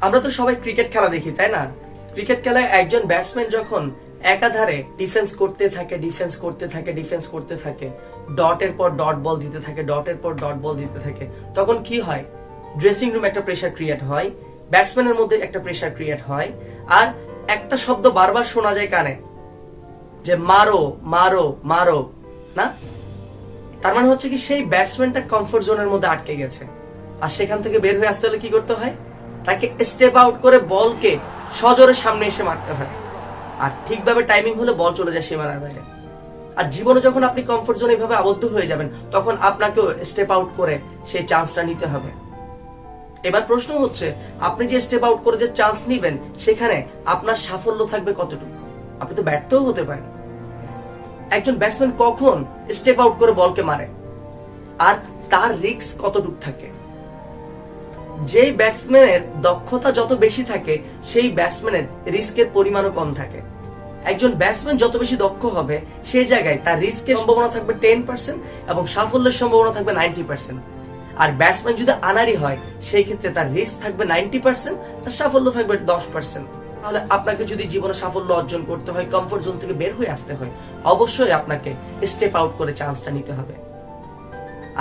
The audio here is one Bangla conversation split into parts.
আমরা তো সবাই ক্রিকেট খেলা দেখি, তাই না? ক্রিকেট খেলায় একজন ব্যাটসম্যান যখন একাধারে ডিফেন্স করতে থাকে, ডটের পর ডট বল দিতে থাকে, ডটের পর ডট বল দিতে থাকে, তখন কি হয়? ড্রেসিং রুমে একটা প্রেসার ক্রিয়েট হয়, ব্যাটসম্যানের মধ্যে একটা প্রেসার ক্রিয়েট হয়, আর একটা শব্দ বারবার শোনা যায় কানে, যে মারো মারো মারো, না? তার মানে হচ্ছে কি, সেই ব্যাটসম্যানটা কমফোর্ট জোনের মধ্যে আটকে গেছে, আর সেখান থেকে বের হয়ে আসতে হলে কি করতে হয়? তাকে স্টেপ আউট করে বলকে সজোরে সামনে এসে মারতে হয়, আর ঠিকভাবে টাইমিং হলে বল চলে যায় সীমানার বাইরে। আর জীবনে যখন আপনি কমফোর্ট জোনে এভাবে আবদ্ধ হয়ে যাবেন, তখন আপনাকেও স্টেপ আউট করে সেই চান্সটা নিতে হবে। এবার প্রশ্ন হচ্ছে, আপনি যে স্টেপ আউট করে যে চান্স নিবেন, সেখানে আপনার সাফল্য থাকবে কতটুকু? আপনি তো ব্যর্থও হতে পারেন। একজন ব্যাটসম্যান কখন স্টেপ আউট করে বলকে মারে, আর তার রিস্ক কতটুকু থাকে? যেই ব্যাটসম্যানের দক্ষতা যত বেশি থাকে, সেই ব্যাটসম্যানের রিস্কের পরিমাণও কম থাকে। একজন ব্যাটসম্যান যত বেশি দক্ষ হবে, সেই জায়গায় তার রিস্কের সম্ভাবনা থাকবে 10% এবং সাফল্যের সম্ভাবনা থাকবে 90%। আর ব্যাটসম্যান যদি আনারি হয়, সেই ক্ষেত্রে তার রিস্ক থাকবে 90%, তার সাফল্য থাকবে 10%। তাহলে আপনাকে যদি জীবনে সাফল্য অর্জন করতে হয়, কমফোর্ট জোন থেকে বের হয়ে আসতে হয়, অবশ্যই আপনাকে স্টেপ আউট করে চান্সটা নিতে হবে।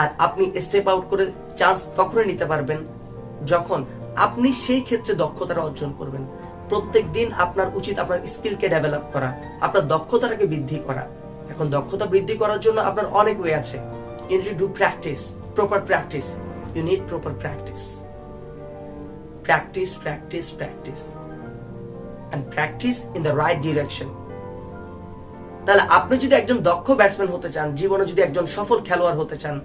আর আপনি স্টেপ আউট করে চান্স তখনই নিতে পারবেন যখন আপনি সেই ক্ষেত্রে দক্ষতাটা অর্জন করবেন। প্রত্যেক দিন আপনার উচিত আপনার স্কিলকে ডেভেলপ করা, আপনার দক্ষতাটাকে বৃদ্ধি করা। এখন দক্ষতা বৃদ্ধি করার জন্য আপনার অনেক ওয়ে আছে। You need to do practice, proper practice. You need proper practice, practice practice practice and practice in the right direction. তাহলে আপনি যদি একজন দক্ষ ব্যাটসম্যান হতে চান, জীবনে যদি একজন সফল খেলোয়াড় হতে চান,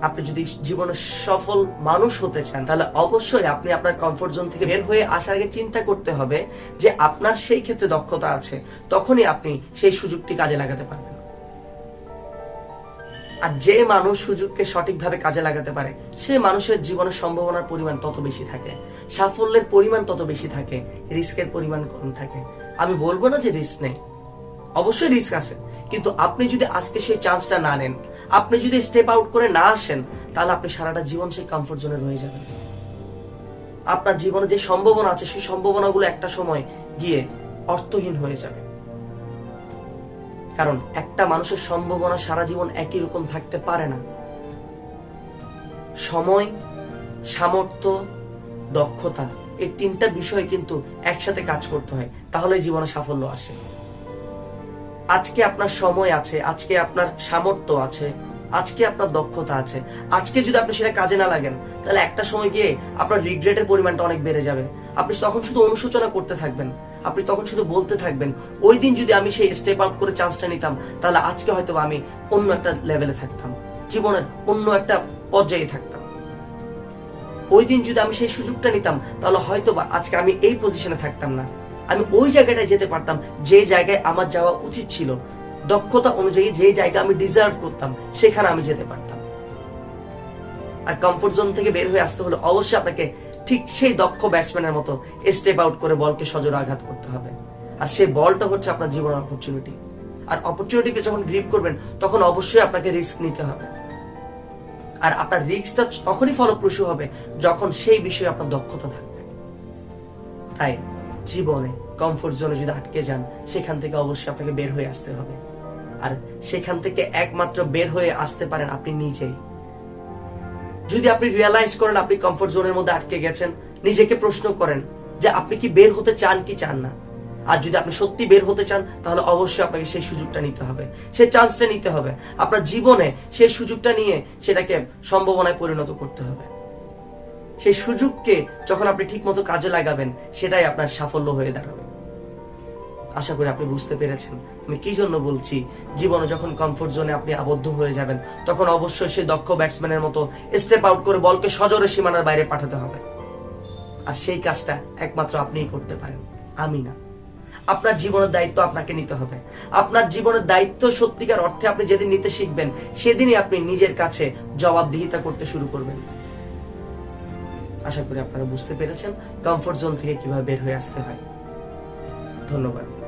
আপনি যদি জীবনে সফল মানুষ হতে চান, তাহলে অবশ্যই আপনি আপনার কমফোর্ট জোন থেকে বের হয়ে আসার আগে চিন্তা করতে হবে যে আপনার সেই ক্ষেত্রে দক্ষতা আছে, তখনই আপনি সেই সুযোগটি কাজে লাগাতে পারবেন। আর যে মানুষ সুযোগকে সঠিকভাবে কাজে লাগাতে পারে, সে মানুষের জীবনের সম্ভাবনার পরিমাণ তত বেশি থাকে, সাফল্যের পরিমাণ তত বেশি থাকে, রিস্কের পরিমাণ কম থাকে। আমি বলবো না যে রিস্ক নেই, অবশ্যই রিস্ক আছে, কিন্তু আপনি যদি আজকে সেই চান্সটা না নেন, আপনি যদি স্টেপ আউট করে না আসেন, তাহলে আপনি সারাটা জীবন সেই কমফোর্ট জোনে রয়ে যাবেন। আপনার জীবনে যে সম্ভাবনা আছে, সেই সম্ভাবনাগুলো একটা সময় গিয়ে অর্থহীন হয়ে যাবে। কারণ একটা মানুষের সম্ভাবনা সারা জীবন একই রকম থাকতে পারে না। সময়, সামর্থ্য, দক্ষতা, এই তিনটা বিষয় কিন্তু একসাথে কাজ করতে হয়, তাহলে জীবনে সাফল্য আসে। আজকে আপনার সময় আছে, আজকে আপনার সামর্থ্য আছে, আজকে আপনার দক্ষতা আছে, আজকে যদি আপনি সেটা কাজে না লাগেন, তাহলে একটা সময় গিয়ে আপনার রিগ্রেটের পরিমাণটা অনেক বেড়ে যাবে। আপনি তখন শুধু অনুশোচনা করতে থাকবেন, আপনি তখন শুধু বলতে থাকবেন, ওই দিন যদি আমি সেই স্টেপ আউট করে চান্সটা নিতাম, তাহলে আজকে হয়তো আমি অন্য একটা লেভেলে থাকতাম, জীবনের অন্য একটা পর্যায়ে থাকতাম। ওই দিন যদি আমি সেই সুযোগটা নিতাম, তাহলে হয়তো বা আজকে আমি এই পজিশনে থাকতাম না, আমি ওই জায়গাটায় যেতে পারতাম যে জায়গায় আমার যাওয়া উচিত ছিল। দক্ষতা অনুযায়ী যে জায়গা আমি ডিজার্ভ করতাম, সেখানে আমি যেতে পারতাম। আর কমফোর্ট জোন থেকে বের হয়ে আসতে হলে অবশ্যই আপনাকে ঠিক সেই দক্ষ ব্যাটসম্যানের মতো স্টেপ আউট করে বলকে সজোরে আঘাত করতে হবে। আর সেই বলটা হচ্ছে আপনার জীবনের অপরচুনিটি। আর অপরচুনিটিকে যখন গ্রিপ করবেন, তখন অবশ্যই আপনাকে রিস্ক নিতে হবে। আর আপনার রিস্কটা তখনই ফলপ্রসূ হবে যখন সেই বিষয়ে আপনার দক্ষতা থাকবে। তাই জীবনে কমফোর্ট জোনে যদি আটকে যান, সেখান থেকে অবশ্যই আপনাকে বের হয়ে আসতে হবে। আর সেখান থেকে একমাত্র বের হয়ে আসতে পারেন আপনি নিজেই। যদি আপনি রিয়ালাইজ করেন আপনি কমফোর্ট জোনের মধ্যে আটকে গেছেন, নিজেকে প্রশ্ন করেন যে আপনি কি বের হতে চান কি চান না। আর যদি আপনি সত্যি বের হতে চান, তাহলে অবশ্যই আপনাকে সেই সুযোগটা নিতে হবে, সেই চান্সটা নিতে হবে। আপনার জীবনে সেই সুযোগটা নিয়ে সেটাকে সম্ভাবনায় পরিণত করতে হবে। সেই সুযোগকে যখন আপনি ঠিক মতো কাজে লাগাবেন, সেটাই আপনার সাফল্য হয়ে দাঁড়াবে। আশা করি আপনি বুঝতে পেরেছেন আমি কি জন্য বলছি। জীবনে যখন কমফোর্ট জোনে আপনি আবদ্ধ হয়ে যাবেন, তখন অবশ্যই সেই দক্ষ ব্যাটসম্যানের মতো স্টেপ আউট করে বলকে সজোরে সীমানার বাইরে পাঠাতে হবে। আর সেই কাজটা একমাত্র আপনিই করতে পারেন, আমি না। আপনার জীবনের দায়িত্ব আপনাকে নিতে হবে। আপনার জীবনের দায়িত্ব সত্যিকার অর্থে আপনি যেদিন নিতে শিখবেন, সেদিনই আপনি নিজের কাছে জবাবদিহিতা করতে শুরু করবেন। আশা করি আপনারা বুঝতে পেরেছেন কমফোর্ট জোন থেকে কিভাবে বের হয়ে আসতে হয়। ধন্যবাদ।